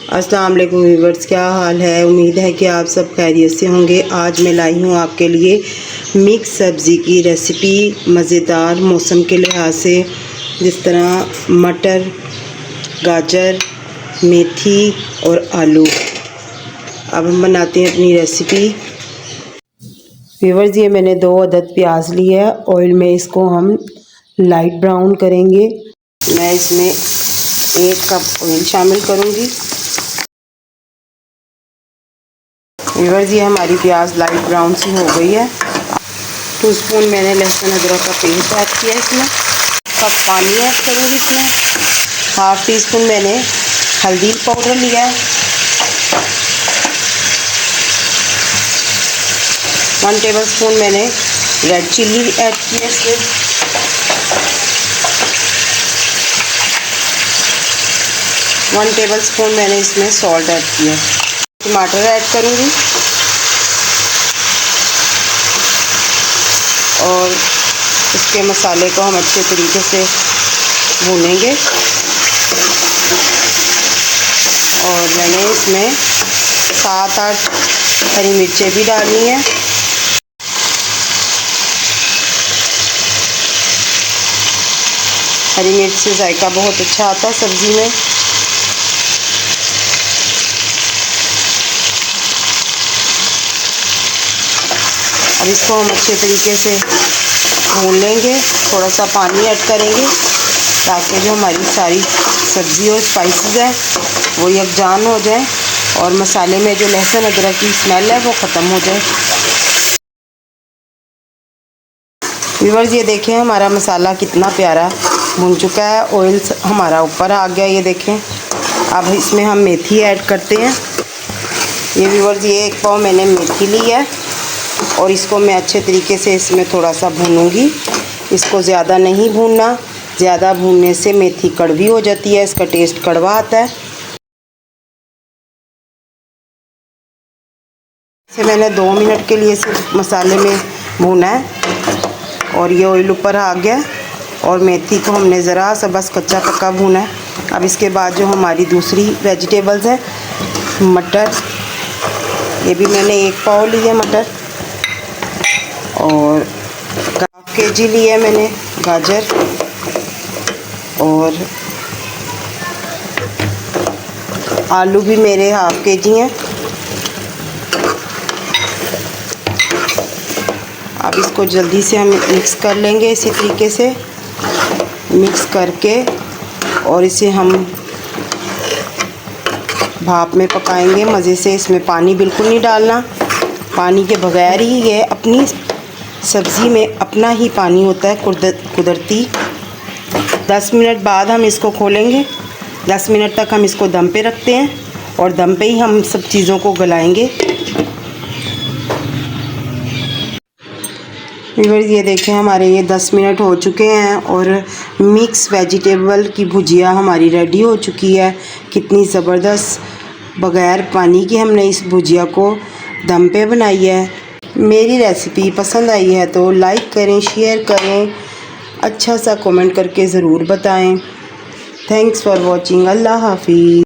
अस्सलाम वालेकुम व्यूअर्स, क्या हाल है। उम्मीद है कि आप सब खैरियत से होंगे। आज मैं लाई हूँ आपके लिए मिक्स सब्ज़ी की रेसिपी, मज़ेदार मौसम के लिहाज से, जिस तरह मटर, गाजर, मेथी और आलू। अब हम बनाते हैं अपनी रेसिपी। व्यूअर्स, ये मैंने 2 अदद प्याज लिए है। ऑयल में इसको हम लाइट ब्राउन करेंगे। मैं इसमें 1 कप ऑयल शामिल करूँगी। व्यूअर्स, ये हमारी प्याज लाइट ब्राउन सी हो गई है। 2 स्पून मैंने लहसुन अदरक का पेस्ट ऐड किया है। इसमें कप पानी ऐड करूँगी। इसमें ½ टीस्पून मैंने हल्दी पाउडर लिया है। 1 टेबलस्पून मैंने रेड चिल्ली ऐड की है। इसमें 1 टेबलस्पून मैंने इसमें सॉल्ट ऐड किया है। टमाटर ऐड करूँगी और इसके मसाले को हम अच्छे तरीके से भूनेंगे। और मैंने इसमें 7-8 हरी मिर्चें भी डाली हैं। हरी मिर्च से जायका बहुत अच्छा आता है सब्ज़ी में। अब इसको हम अच्छे तरीके से भून लेंगे। थोड़ा सा पानी ऐड करेंगे ताकि जो हमारी सारी सब्ज़ी और स्पाइसेस है वो यकजान हो जाए और मसाले में जो लहसुन अदरक की स्मेल है वो ख़त्म हो जाए। व्यूअर्स, ये देखें हमारा मसाला कितना प्यारा भुन चुका है। ऑयल हमारा ऊपर आ गया, ये देखें। अब इसमें हम मेथी ऐड करते हैं। ये व्यूअर्स, ये 1 पाव मैंने मेथी ली है और इसको मैं अच्छे तरीके से इसमें थोड़ा सा भूनूंगी। इसको ज़्यादा नहीं भूनना, ज़्यादा भूनने से मेथी कड़वी हो जाती है, इसका टेस्ट कड़वा आता है। इसे मैंने 2 मिनट के लिए सिर्फ मसाले में भूना है और ये ऑयल ऊपर आ गया और मेथी को हमने ज़रा सा बस कच्चा पक्का भूना है। अब इसके बाद जो हमारी दूसरी वेजिटेबल्स है, मटर, ये भी मैंने 1 पाव ली है मटर, और ½ kg ली है मैंने गाजर, और आलू भी मेरे ½ kg हैं। अब इसको जल्दी से हम मिक्स कर लेंगे। इसी तरीके से मिक्स करके और इसे हम भाप में पकाएंगे मज़े से। इसमें पानी बिल्कुल नहीं डालना, पानी के बगैर ही ये अपनी सब्ज़ी में अपना ही पानी होता है कुदरती। 10 मिनट बाद हम इसको खोलेंगे। 10 मिनट तक हम इसको दम पे रखते हैं और दम पे ही हम सब चीज़ों को गलाएंगे। व्यूअर्स, ये देखें हमारे ये 10 मिनट हो चुके हैं और मिक्स वेजिटेबल की भुजिया हमारी रेडी हो चुकी है। कितनी ज़बरदस्त बग़ैर पानी की हमने इस भुजिया को दम पे बनाई है। मेरी रेसिपी पसंद आई है तो लाइक करें, शेयर करें, अच्छा सा कमेंट करके ज़रूर बताएं। Thanks for watching. अल्लाह हाफिज़।